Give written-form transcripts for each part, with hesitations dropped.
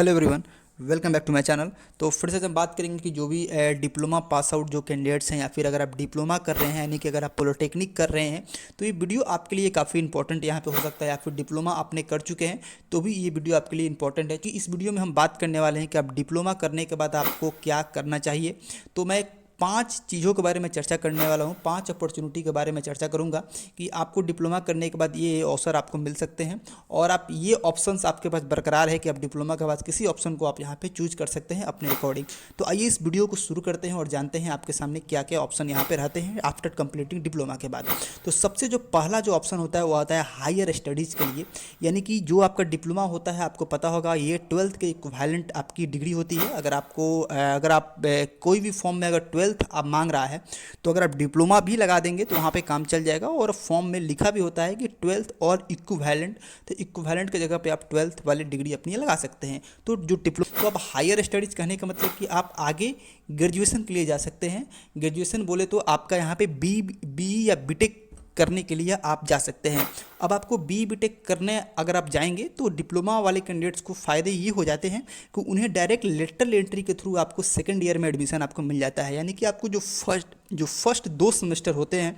Hello everyone, welcome back to my channel. तो फिर से हम बात करेंगे कि जो भी डिप्लोमा पास आउट जो कैंडिडेट्स हैं या फिर अगर आप डिप्लोमा कर रहे हैं यानी कि अगर आप पॉलिटेक्निक कर रहे हैं तो ये वीडियो आपके लिए काफ़ी इंपॉर्टेंट यहाँ पे हो सकता है। या फिर डिप्लोमा आपने कर चुके हैं तो भी ये वीडियो आपके लिए इंपॉर्टेंट है कि इस वीडियो में हम बात करने वाले हैं कि आप डिप्लोमा करने के बाद आपको क्या करना चाहिए। तो मैं 5 चीज़ों के बारे में चर्चा करने वाला हूँ, 5 अपॉर्चुनिटी के बारे में चर्चा करूँगा कि आपको डिप्लोमा करने के बाद ये अवसर आपको मिल सकते हैं और आप ये ऑप्शंस आपके पास बरकरार है कि आप डिप्लोमा के बाद किसी ऑप्शन को आप यहाँ पे चूज कर सकते हैं अपने अकॉर्डिंग। तो आइए इस वीडियो को शुरू करते हैं और जानते हैं आपके सामने क्या क्या ऑप्शन यहाँ पे रहते हैं आफ्टर कंप्लीटिंग डिप्लोमा के बाद। तो सबसे जो पहला जो ऑप्शन होता है वो आता है हायर स्टडीज़ के लिए, यानी कि जो आपका डिप्लोमा होता है आपको पता होगा ये 12th के इक्विवेलेंट आपकी डिग्री होती है। अगर आप कोई भी फॉर्म में अगर 12th आप मांग रहा है तो अगर आप डिप्लोमा भी लगा देंगे तो वहाँ पे काम चल जाएगा। और फॉर्म में लिखा भी होता है कि 12th और इक्विवेलेंट, तो इक्विवेलेंट की जगह पे आप 12th वाली डिग्री अपनी लगा सकते हैं। तो जो डिप्लोमा, तो अब हायर स्टडीज़ कहने का मतलब कि आप आगे ग्रेजुएशन के लिए जा सकते हैं। ग्रेजुएशन बोले तो आपका यहाँ पे बी या बीटेक करने के लिए आप जा सकते हैं। अब आपको बीटेक करने अगर आप जाएंगे तो डिप्लोमा वाले कैंडिडेट्स को फ़ायदे ये हो जाते हैं कि उन्हें डायरेक्ट लेटरल एंट्री के थ्रू आपको सेकंड ईयर में एडमिशन आपको मिल जाता है। यानी कि आपको जो फर्स्ट 2 सेमेस्टर होते हैं,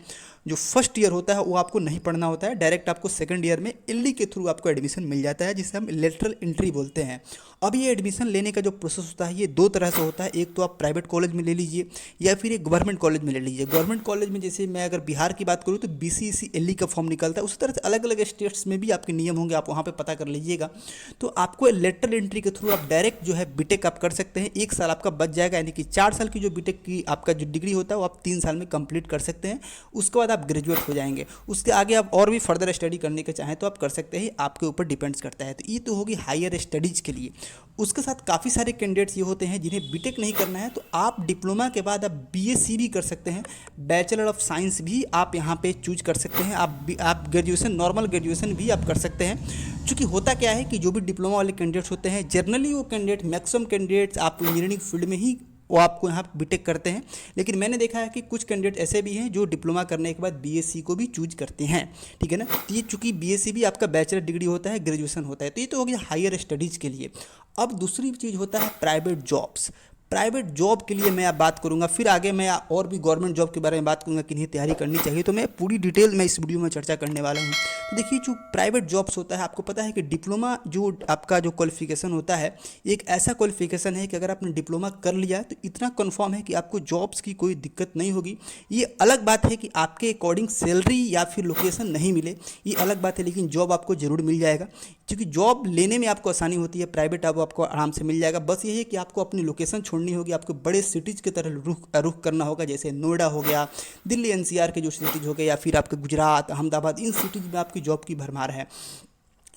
जो फर्स्ट ईयर होता है वो आपको नहीं पढ़ना होता है, डायरेक्ट आपको सेकंड ईयर में एलडी के थ्रू आपको एडमिशन मिल जाता है, जिसे हम लेटरल एंट्री बोलते हैं। अब ये एडमिशन लेने का जो प्रोसेस होता है ये 2 तरह से होता है। एक तो आप प्राइवेट कॉलेज में ले लीजिए या फिर एक गवर्नमेंट कॉलेज में ले लीजिए। गवर्नमेंट कॉलेज में जैसे मैं अगर बिहार की बात करूँ तो BCEC एलडी का फॉर्म निकलता है, उसी तरह से अलग अलग स्टेट्स में भी आपके नियम होंगे, आप वहाँ पर पता कर लीजिएगा। तो आपको लेटरल एंट्री के थ्रू आप डायरेक्ट जो है बीटेक आप कर सकते हैं। 1 साल आपका बच जाएगा, यानी कि 4 साल की जो बीटेक की आपका जो डिग्री होता है वो आप 3 साल में कंप्लीट कर सकते हैं। उसके बाद आप ग्रेजुएट हो जाएंगे। उसके आगे आप और भी फर्दर स्टडी करने के चाहें तो आप कर सकते हैं, आपके ऊपर डिपेंड्स करता है। तो ये तो होगी हायर स्टडीज़ के लिए। उसके साथ काफ़ी सारे कैंडिडेट्स ये होते हैं जिन्हें बीटेक नहीं करना है, तो आप डिप्लोमा के बाद आप BSc भी कर सकते हैं, बैचलर ऑफ साइंस भी आप यहाँ पे चूज कर सकते हैं। आप ग्रेजुएशन, नॉर्मल ग्रेजुएशन भी आप कर सकते हैं। चूँकि होता क्या है कि जो भी डिप्लोमा वाले कैंडिडेट्स होते हैं जनरली वो कैंडिडेट, मैक्सिमम कैंडिडेट्स आप इंजीनियरिंग फील्ड में ही वो आपको यहाँ बीटेक करते हैं। लेकिन मैंने देखा है कि कुछ कैंडिडेट ऐसे भी हैं जो डिप्लोमा करने के बाद BSc को भी चूज करते हैं, ठीक है ना। तो ये चूँकि BSc भी आपका बैचलर डिग्री होता है, ग्रेजुएशन होता है, तो ये तो हो गया हायर स्टडीज़ के लिए। अब दूसरी चीज़ होता है प्राइवेट जॉब्स। प्राइवेट जॉब के लिए मैं अब बात करूंगा, फिर आगे मैं और भी गवर्नमेंट जॉब के बारे में बात करूंगा कि इन्हें तैयारी करनी चाहिए। तो मैं पूरी डिटेल में इस वीडियो में चर्चा करने वाला हूं। तो देखिए, जो प्राइवेट जॉब्स होता है, आपको पता है कि डिप्लोमा जो आपका जो क्वालिफिकेशन होता है एक ऐसा क्वालिफिकेशन है कि अगर आपने डिप्लोमा कर लिया तो इतना कन्फर्म है कि आपको जॉब्स की कोई दिक्कत नहीं होगी। ये अलग बात है कि आपके अकॉर्डिंग सैलरी या फिर लोकेशन नहीं मिले, ये अलग बात है, लेकिन जॉब आपको ज़रूर मिल जाएगा। क्योंकि जॉब लेने में आपको आसानी होती है, प्राइवेट अब आपको आराम से मिल जाएगा। बस ये है कि आपको अपनी लोकेशन छोड़नी होगी, आपको बड़े सिटीज़ की तरह रुख करना होगा, जैसे नोएडा हो गया, दिल्ली NCR के जो सिटीज़ हो गए, या फिर आपके गुजरात, अहमदाबाद, इन सिटीज़ में आपकी जॉब की भरमार है,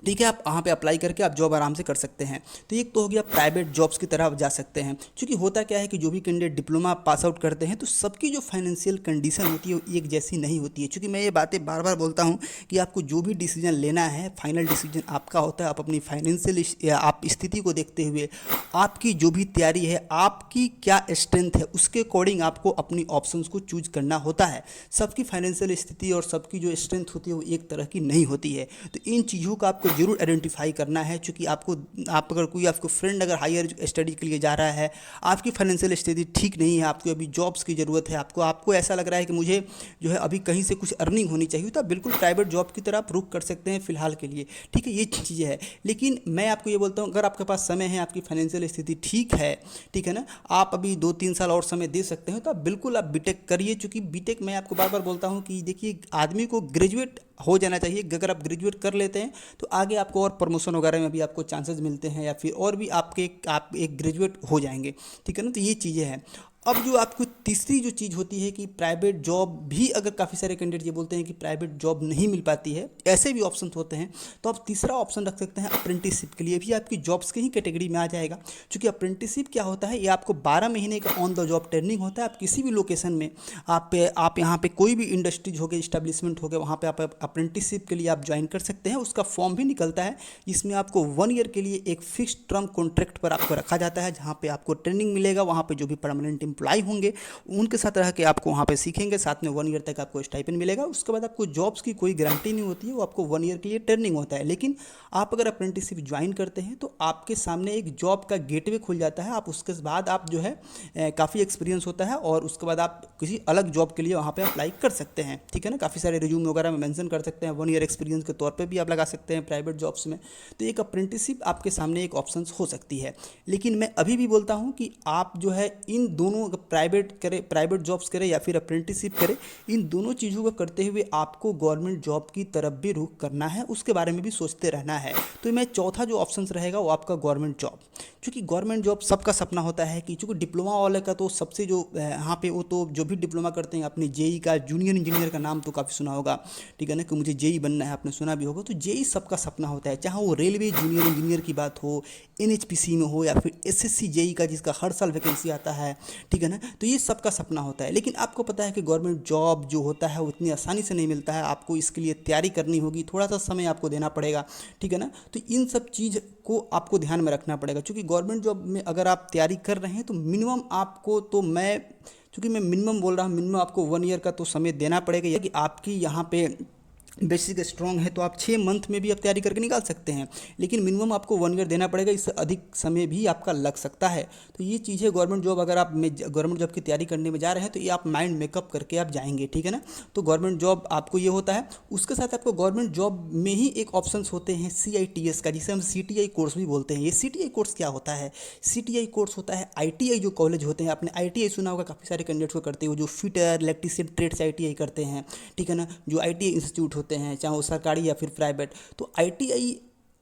ठीक है। आप वहाँ पे अप्लाई करके आप जॉब आराम से कर सकते हैं। तो एक तो हो गया प्राइवेट जॉब्स की तरह आप जा सकते हैं। क्योंकि होता क्या है कि जो भी कैंडिडेट डिप्लोमा पास आउट करते हैं तो सबकी जो फाइनेंशियल कंडीशन होती है वो एक जैसी नहीं होती है। क्योंकि मैं ये बातें बार बार बोलता हूँ कि आपको जो भी डिसीजन लेना है फाइनल डिसीजन आपका होता है। आप अपनी फाइनेंशियल आप स्थिति को देखते हुए, आपकी जो भी तैयारी है, आपकी क्या स्ट्रेंथ है, उसके अकॉर्डिंग आपको अपनी ऑप्शंस को चूज करना होता है। सबकी फाइनेंशियल स्थिति और सबकी जो स्ट्रेंथ होती है वो एक तरह की नहीं होती है। तो इन चीज़ों का आपको जरूर आइडेंटिफाई करना है। क्योंकि आप अगर कोई आपको फ्रेंड अगर हायर स्टडी के लिए जा रहा है, आपकी फाइनेंशियल स्थिति ठीक नहीं है, आपको अभी जॉब्स की ज़रूरत है, आपको ऐसा लग रहा है कि मुझे जो है अभी कहीं से कुछ अर्निंग होनी चाहिए, तो आप बिल्कुल प्राइवेट जॉब की तरफ रुख कर सकते हैं फिलहाल के लिए, ठीक है। ये चीज़ें है। लेकिन मैं आपको ये बोलता हूँ, अगर आपके पास समय है, आपकी फाइनेंशियल स्थिति ठीक है, ठीक है ना, आप अभी 2-3 साल और समय दे सकते हैं, तो आप बिल्कुल आप बीटेक करिए। चूँकि बीटेक मैं आपको बार बार बोलता हूँ कि देखिए, आदमी को ग्रेजुएट हो जाना चाहिए। अगर आप ग्रेजुएट कर लेते हैं तो आगे आपको और प्रमोशन वगैरह में भी आपको चांसेस मिलते हैं, या फिर और भी आप एक ग्रेजुएट हो जाएंगे, ठीक है ना। तो ये चीज़ें हैं। अब जो आपको तीसरी जो चीज़ होती है कि प्राइवेट जॉब भी, अगर काफ़ी सारे कैंडिडेट ये बोलते हैं कि प्राइवेट जॉब नहीं मिल पाती है, ऐसे भी ऑप्शन होते हैं, तो आप तीसरा ऑप्शन रख सकते हैं अप्रेंटिसशिप के लिए। भी आपकी जॉब्स की ही कैटेगरी में आ जाएगा। क्योंकि अप्रेंटिसशिप क्या होता है, ये आपको 12 महीने का ऑन द जॉब ट्रेनिंग होता है। आप किसी भी लोकेशन में आप यहाँ पे कोई भी इंडस्ट्रीज हो गए, इस्टेब्लिशमेंट हो गए, वहाँ पे आप अप्रेंटिसशिप के लिए आप ज्वाइन कर सकते हैं। उसका फॉर्म भी निकलता है, जिसमें आपको 1 ईयर के लिए एक फिक्स टर्म कॉन्ट्रैक्ट पर आपको रखा जाता है, जहाँ पे आपको ट्रेनिंग मिलेगा। वहाँ पे जो भी परमानेंट एम्प्लॉय होंगे उनके साथ रह के आपको वहाँ पे सीखेंगे, साथ में 1 ईयर तक आपको स्टाइपेंड मिलेगा। उसके बाद आपको जॉब्स की कोई गारंटी नहीं होती है, वो आपको 1 ईयर के लिए ट्रेनिंग होता है। लेकिन आप अगर अप्रेंटिसशिप ज्वाइन करते हैं तो आपके सामने एक जॉब का गेटवे खुल जाता है। आप उसके बाद आप जो है काफ़ी एक्सपीरियंस होता है और उसके बाद आप किसी अलग जॉब के लिए वहाँ पे अप्लाई कर सकते हैं, ठीक है ना। काफ़ी सारे रिज्यूम वगैरह में मेंशन कर सकते हैं, 1 ईयर एक्सपीरियंस के तौर पे भी आप लगा सकते हैं प्राइवेट जॉब्स में। तो एक अप्रेंटिसशिप आपके सामने एक ऑप्शंस हो सकती है। लेकिन मैं अभी भी बोलता हूँ कि आप जो है इन दोनों प्राइवेट जॉब्स करें या फिर अप्रेंटिसशिप करें, इन दोनों चीज़ों को करते हुए आपको गवर्नमेंट जॉब की तरफ भी रुख करना है, उसके बारे में भी सोचते रहना है। तो मैं चौथा जो ऑप्शंस रहेगा वो आपका गवर्नमेंट जॉब। क्योंकि गवर्नमेंट जॉब सबका सपना होता है कि चूँकि डिप्लोमा वाले का तो सबसे जो यहाँ पे वो तो जो भी डिप्लोमा करते हैं अपने जेई का, जूनियर इंजीनियर का नाम तो काफ़ी सुना होगा, ठीक है ना, कि मुझे जेई बनना है, आपने सुना भी होगा। तो जेई सबका सपना होता है, चाहे वो रेलवे जूनियर इंजीनियर की बात हो, एनएचपीसी में हो या फिर एसएससी जेई का जिसका हर साल वैकेंसी आता है, ठीक है ना। तो ये सबका सपना होता है। लेकिन आपको पता है कि गवर्नमेंट जॉब जो होता है वो इतनी आसानी से नहीं मिलता है, आपको इसके लिए तैयारी करनी होगी, थोड़ा सा समय आपको देना पड़ेगा, ठीक है ना। तो इन सब चीज़ को आपको ध्यान में रखना पड़ेगा। क्योंकि गवर्नमेंट जॉब में अगर आप तैयारी कर रहे हैं तो मिनिमम आपको, तो मैं चूँकि मैं मिनिमम बोल रहा हूँ, मिनिमम आपको 1 ईयर का तो समय देना पड़ेगा। ये कि आपकी यहाँ पे बेसिक स्ट्रॉन्ग है तो आप 6 मंथ में भी आप तैयारी करके निकाल सकते हैं। लेकिन मिनिमम आपको 1 ईयर देना पड़ेगा, इससे अधिक समय भी आपका लग सकता है। तो ये चीज़ है गवर्नमेंट जॉब, अगर आप गवर्नमेंट जॉब की तैयारी करने में जा रहे हैं तो ये आप माइंड मेकअप करके आप जाएंगे, ठीक है ना। तो गवर्नमेंट जॉब आपको ये होता है। उसके साथ आपको गवर्नमेंट जॉब में ही एक ऑप्शंस होते हैं CITS का, जिसे हम CTI कोर्स भी बोलते हैं। ये CTI कोर्स क्या होता है? CTI कोर्स होता है ITI जो कॉलेज होते हैं, आपने ITI सुना होगा, काफ़ी सारे कैंडिडेट्स को करते हो, जो फिटर, इलेक्ट्रीशियन ट्रेड से ITI करते हैं, ठीक है ना। जो ITI इंस्टीट्यूट होते हैं, चाहे वो सरकारी या फिर प्राइवेट, तो ITI,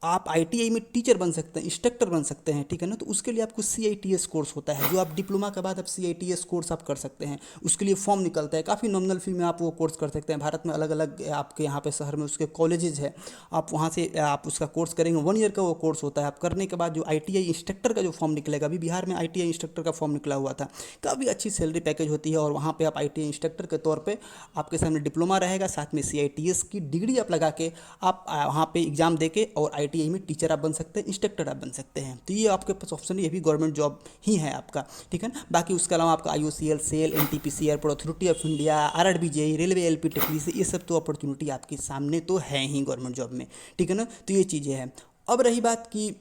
आप ITI में टीचर बन सकते हैं, इंस्ट्रक्टर बन सकते हैं, ठीक है ना। तो उसके लिए आपको CITS कोर्स होता है, जो आप डिप्लोमा के बाद आप CITS कोर्स आप कर सकते हैं। उसके लिए फॉर्म निकलता है, काफ़ी नॉमिनल फी में आप वो कोर्स कर सकते हैं। भारत में अलग अलग आपके यहाँ पे शहर में उसके कॉलेजेस है, आप वहाँ से आप उसका कोर्स करेंगे। 1 ईयर का वो कोर्स होता है। आप करने के बाद जो ITI इंस्ट्रक्टर का जो फॉर्म निकलेगा, अभी बिहार में ITI इंस्ट्रक्टर का फॉर्म निकला हुआ था, काफ़ी अच्छी सैलरी पैकेज होती है। और वहाँ पर आप ITI इंस्ट्रक्टर के तौर पर आपके सामने डिप्लोमा रहेगा, साथ में CITS की डिग्री आप लगा के आप वहाँ पर एग्ज़ाम दे के और ITI में टीचर आप बन सकते हैं, इंस्ट्रक्टर आप बन सकते हैं। तो ये आपके पास ऑप्शन है, ये भी गवर्नमेंट जॉब ही है आपका, ठीक है ना। बाकी उसके अलावा आपका IOCL, SAIL, NTPC, airport authority of India, RRB JEE, railway LP technician, ये सब तो अपॉर्चुनिटी आपके सामने तो है ही गवर्नमेंट जॉब में, ठीक है ना। तो ये चीज़ें हैं। अब रही बात कि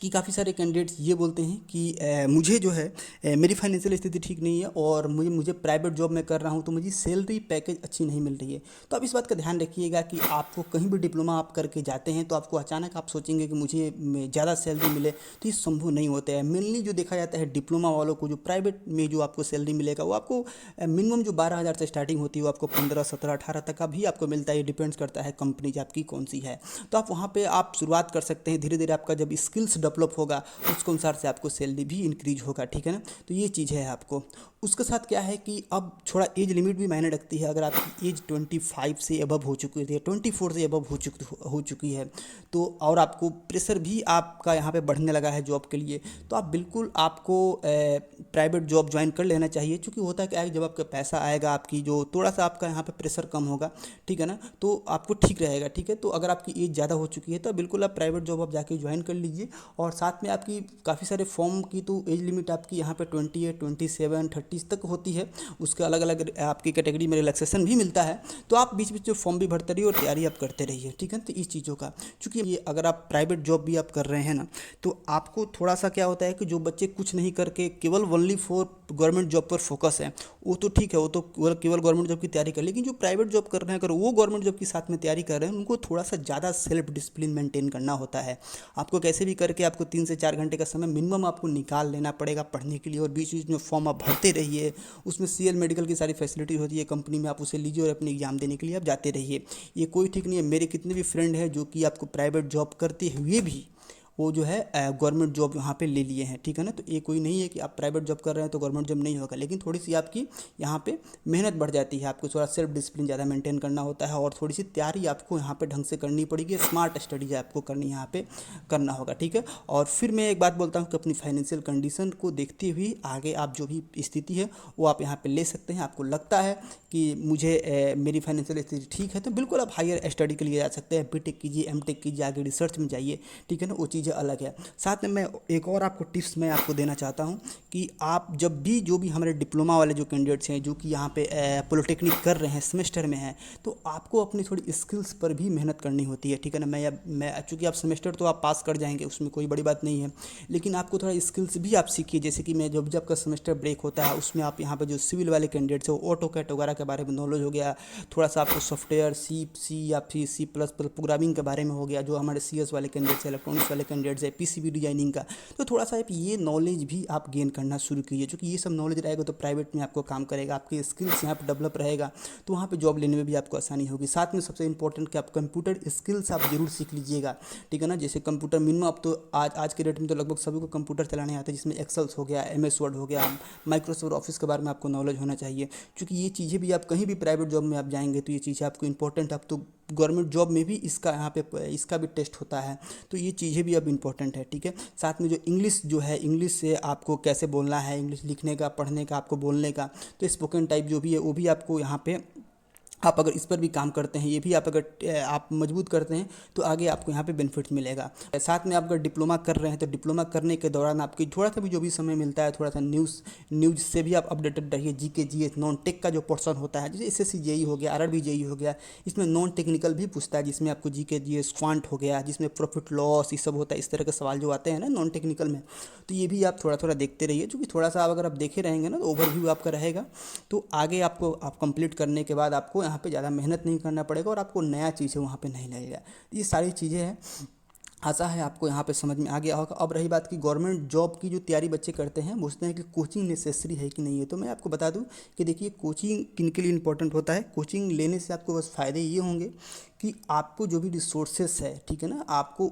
काफ़ी सारे कैंडिडेट्स ये बोलते हैं कि मुझे जो है मेरी फाइनेंशियल स्थिति ठीक नहीं है और मुझे प्राइवेट जॉब में कर रहा हूँ तो मुझे सैलरी पैकेज अच्छी नहीं मिल रही है। तो आप इस बात का ध्यान रखिएगा कि आपको कहीं भी डिप्लोमा आप करके जाते हैं तो आपको अचानक आप सोचेंगे कि मुझे ज़्यादा सैलरी मिले, तो ये संभव नहीं होता है। मेनली जो देखा जाता है डिप्लोमा वालों को, जो प्राइवेट में जो आपको सैलरी मिलेगा वो आपको मिनिमम जो 12,000 से स्टार्टिंग होती है वो आपको 15, 17, 18 तक का भी आपको मिलता है। ये डिपेंड्स करता है कंपनी आपकी कौन सी है। तो आप वहाँ पर आप शुरुआत कर सकते हैं। धीरे धीरे आपका जब स्किल्स डेवलप होगा उसके अनुसार से आपको सैलरी भी इंक्रीज होगा, ठीक है ना। तो ये चीज़ है आपको। उसके साथ क्या है कि अब थोड़ा एज लिमिट भी मायने रखती है। अगर आपकी एज 25 से अबव हो चुकी है, 24 से अबव हो चुकी है, तो और आपको प्रेशर भी आपका यहाँ पे बढ़ने लगा है जॉब के लिए, तो आप बिल्कुल आपको प्राइवेट जॉब ज्वाइन कर लेना चाहिए। क्योंकि होता है क्या है, जब आपका पैसा आएगा, आपकी जो थोड़ा सा आपका यहाँ पे प्रेशर कम होगा, ठीक है ना, तो आपको ठीक रहेगा, ठीक है। तो अगर आपकी एज ज़्यादा हो चुकी है तो बिल्कुल आप प्राइवेट जॉब आप जाके ज्वाइन कर लीजिए। और साथ में आपकी काफ़ी सारे फॉर्म की तो एज लिमिट आपकी यहाँ पे 28, 27, 30 तक होती है। उसके अलग अलग आपकी कैटेगरी में रिलैक्सेशन भी मिलता है। तो आप बीच बीच में फॉर्म भी भरते रहिए और तैयारी आप करते रहिए, ठीक है। तो इस चीज़ों का, चूँकि ये अगर आप प्राइवेट जॉब भी आप कर रहे हैं ना, तो आपको थोड़ा सा क्या होता है कि जो बच्चे कुछ नहीं करके केवल ओनली फॉर गवर्नमेंट जॉब पर फोकस है, वो तो ठीक है, वो तो केवल गवर्नमेंट जॉब की तैयारी कर। लेकिन जो प्राइवेट जॉब कर रहे हैं, अगर वो गवर्नमेंट जॉब के साथ में तैयारी कर रहे हैं, उनको थोड़ा सा ज़्यादा सेल्फ डिसिप्लिन मेंटेन करना होता है। आपको कैसे भी करके आपको 3 से 4 घंटे का समय मिनिमम आपको निकाल लेना पड़ेगा पढ़ने के लिए। और बीच बीच में फॉर्म आप भरते रहिए। उसमें CL मेडिकल की सारी फैसिलिटी होती है कंपनी में, आप उसे लीजिए और अपने एग्जाम देने के लिए आप जाते रहिए। ये कोई ठीक नहीं है। मेरे कितने भी फ्रेंड हैं जो कि आपको प्राइवेट जॉब करते हुए भी वो जो है गवर्नमेंट जॉब यहाँ पे ले लिए हैं, ठीक है ना। तो ये कोई नहीं है कि आप प्राइवेट जॉब कर रहे हैं तो गवर्नमेंट जॉब नहीं होगा। लेकिन थोड़ी सी आपकी यहाँ पे मेहनत बढ़ जाती है, आपको थोड़ा सेल्फ डिसिप्लिन ज़्यादा मेंटेन करना होता है और थोड़ी सी तैयारी आपको यहाँ पे ढंग से करनी पड़ेगी। स्मार्ट स्टडीज आपको करनी यहाँ पे करना होगा, ठीक है। और फिर मैं एक बात बोलता हूँ कि अपनी फाइनेंशियल कंडीशन को देखते हुए आगे आप जो भी स्थिति है वो आप यहाँ पर ले सकते हैं। आपको लगता है कि मुझे मेरी फाइनेंशियल स्थिति ठीक है तो बिल्कुल आप हायर स्टडी के लिए जा सकते हैं। BTech कीजिए, MTech कीजिए, आगे रिसर्च में जाइए, ठीक है ना। वो चीज़ चीज़ें अलग है। साथ में मैं एक और आपको टिप्स मैं आपको देना चाहता हूँ कि आप जब भी जो भी हमारे डिप्लोमा वाले जो कैंडिडेट्स हैं जो कि यहाँ पे पॉलिटेक्निक कर रहे हैं, सेमेस्टर में हैं, तो आपको अपनी थोड़ी स्किल्स पर भी मेहनत करनी होती है, ठीक है ना। मैं चूँकि आप सेमेस्टर तो आप पास कर जाएंगे, उसमें कोई बड़ी बात नहीं है, लेकिन आपको थोड़ा स्किल्स भी आप सीखिए। जैसे कि मैं जब जब का सेमेस्टर ब्रेक होता है उसमें आप यहाँ पे जो सिविल वाले कैंडिडेट्स हैं, ऑटो कैट वगैरह के बारे में नॉलेज हो गया, थोड़ा सा आपको सॉफ्टवेयर सी या फिर C++ प्रोग्रामिंग के बारे में हो गया, जो हमारे CS वाले कैंडिडेट्स हैं, इलेक्ट्रॉनिक्स वाले कैंडिडेट्स हैं, PCB डिजाइनिंग का, तो थोड़ा सा ये नॉलेज भी आप गेन करना शुरू कीजिए। क्योंकि ये सब नॉलेज रहेगा तो प्राइवेट में आपको काम करेगा, आपकी स्किल्स यहाँ पर डेवलप रहेगा, तो वहाँ पर जॉब लेने में भी आपको आसानी होगी। साथ में सबसे इंपॉर्टेंट कि आप कंप्यूटर स्किल्स आप जरूर सीख लीजिएगा, ठीक है ना। जैसे कंप्यूटर मिनिमम अब तो आज के डेट में तो लगभग सभी को कंप्यूटर चलाने आता है, जिसमें एक्सेल्स हो गया, MS वर्ड हो गया, माइक्रोसॉफ्ट ऑफिस के बारे में आपको नॉलेज होना चाहिए। क्योंकि ये चीज़ें भी आप कहीं भी प्राइवेट जॉब में आप जाएंगे तो ये चीज़ें आपको इंपॉर्टेंट, आप तो गवर्नमेंट जॉब में भी इसका यहाँ पे इसका भी टेस्ट होता है, तो ये चीज़ें भी अब इंपॉर्टेंट है, ठीक है। साथ में जो इंग्लिश जो है, इंग्लिश से आपको कैसे बोलना है, इंग्लिश लिखने का, पढ़ने का, आपको बोलने का, तो स्पोकन टाइप जो भी है वो भी आपको यहाँ पे आप अगर इस पर भी काम करते हैं, ये भी आप अगर आप मजबूत करते हैं तो आगे आपको यहाँ पे बेनिफिट्स मिलेगा। साथ में आप अगर डिप्लोमा कर रहे हैं तो डिप्लोमा करने के दौरान आपकी थोड़ा सा भी जो भी समय मिलता है, थोड़ा सा न्यूज़ से भी आप अपडेटेड रहिए। GK GS नॉन टेक का जो पोर्शन होता है, जैसे SSC JEE हो गया, RRB JEE हो गया, इसमें नॉन टेक्निकल भी पूछता है, जिसमें आपको GK GS क्वांट हो गया, जिसमें प्रॉफिट लॉस ये सब होता है। इस तरह के सवाल जो आते हैं ना नॉन टेक्निकल में, तो ये भी आप थोड़ा थोड़ा देखते रहिए। क्योंकि थोड़ा सा अगर आप देखे रहेंगे ना तो ओवरव्यू आपका रहेगा, तो आगे आपको आप कंप्लीट करने के बाद आपको यहाँ पे ज़्यादा मेहनत नहीं करना पड़ेगा और आपको नया चीज़ें वहाँ पे नहीं लगेगा। ये सारी चीज़ें हैं, आशा है आपको यहाँ पे समझ में आ गया होगा। अब रही बात की गवर्नमेंट जॉब की जो तैयारी बच्चे करते हैं, पूछते हैं कि कोचिंग नेसेसरी है कि नहीं है, तो मैं आपको बता दूं कि देखिए कोचिंग किन के लिए इंपॉर्टेंट होता है। कोचिंग लेने से आपको बस फ़ायदे ये होंगे कि आपको जो भी रिसोर्सेस है, ठीक है ना, आपको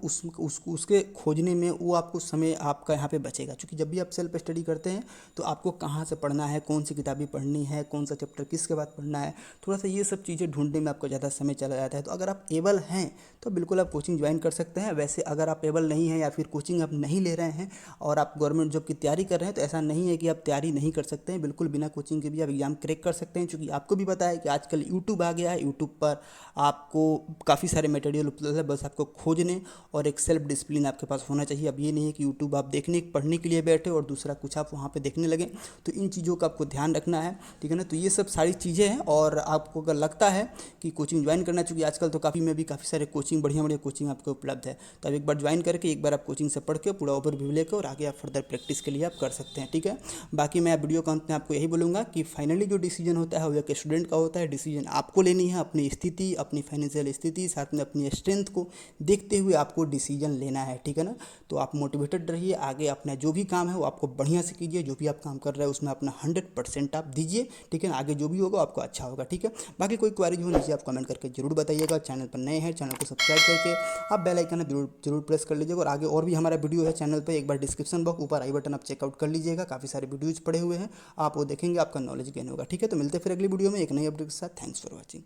उसके खोजने में वो आपको समय आपका यहाँ पे बचेगा। क्योंकि जब भी आप सेल्फ स्टडी करते हैं तो आपको कहाँ से पढ़ना है, कौन सी किताबें पढ़नी है, कौन सा चैप्टर किसके बाद पढ़ना है, थोड़ा सा ये सब चीज़ें ढूंढने में आपको ज़्यादा समय चला जाता है। तो अगर आप एबल हैं तो बिल्कुल आप कोचिंग ज्वाइन कर सकते हैं। वैसे अगर आप एबल नहीं हैं या फिर कोचिंग आप नहीं ले रहे हैं और आप गवर्नमेंट जॉब की तैयारी कर रहे हैं, तो ऐसा नहीं है कि आप तैयारी नहीं कर सकते हैं। बिल्कुल बिना कोचिंग के भी आप एग्ज़ाम क्रैक कर सकते हैं। क्योंकि आपको भी पता है कि आजकल यूट्यूब आ गया है, यूट्यूब पर आपको काफ़ी सारे मटेरियल उपलब्ध है, बस आपको खोजने और एक सेल्फ डिसिप्लिन आपके पास होना चाहिए। अब ये नहीं है कि यूट्यूब आप देखने पढ़ने के लिए बैठे और दूसरा कुछ आप वहाँ पे देखने लगे, तो इन चीज़ों का आपको ध्यान रखना है, ठीक है ना। तो ये सब सारी चीज़ें हैं। और आपको अगर लगता है कि कोचिंग ज्वाइन करना, चूँकि आजकल तो काफ़ी सारे कोचिंग, बढ़िया बढ़िया कोचिंग आपको उपलब्ध है, तो आप एक बार ज्वाइन करके एक बार आप कोचिंग से पढ़ के पूरा ओवरव्यू लेकर और आगे आप फर्दर प्रैक्टिस के लिए आप कर सकते हैं, ठीक है। बाकी मैं वीडियो के अंत में आपको यही बोलूँगा कि फाइनली जो डिसीजन होता है वो एक स्टूडेंट का होता है। डिसीजन आपको लेनी है, अपनी स्थिति, अपनी फाइनेंशियल स्थिति, साथ में अपनी स्ट्रेंथ को देखते हुए आपको डिसीजन लेना है, ठीक है ना। तो आप मोटिवेटेड रहिए, आगे अपना जो भी काम है वो आपको बढ़िया से कीजिए। जो भी आप काम कर रहे हैं उसमें अपना 100% आप दीजिए, ठीक है ना। आगे जो भी होगा आपको अच्छा होगा, ठीक है। बाकी कोई क्वेरीज हो नीचे आप कमेंट करके जरूर बताइएगा। चैनल पर नए हैं, चैनल को सब्सक्राइब करके आप बेल आइकन जरूर प्रेस कर लीजिएगा। और आगे और भी हमारा वीडियो है चैनल पे, एक बार डिस्क्रिप्शन बॉक्स ऊपर आई बटन आप चेकआउट कर लीजिएगा, काफ़ी सारे वीडियोज पड़े हुए हैं, आप वो देखेंगे, आपका नॉलेज गेन होगा, ठीक है। तो मिलते हैं फिर अगली वीडियो में एक नई अपडेट के साथ। Thanks for watching.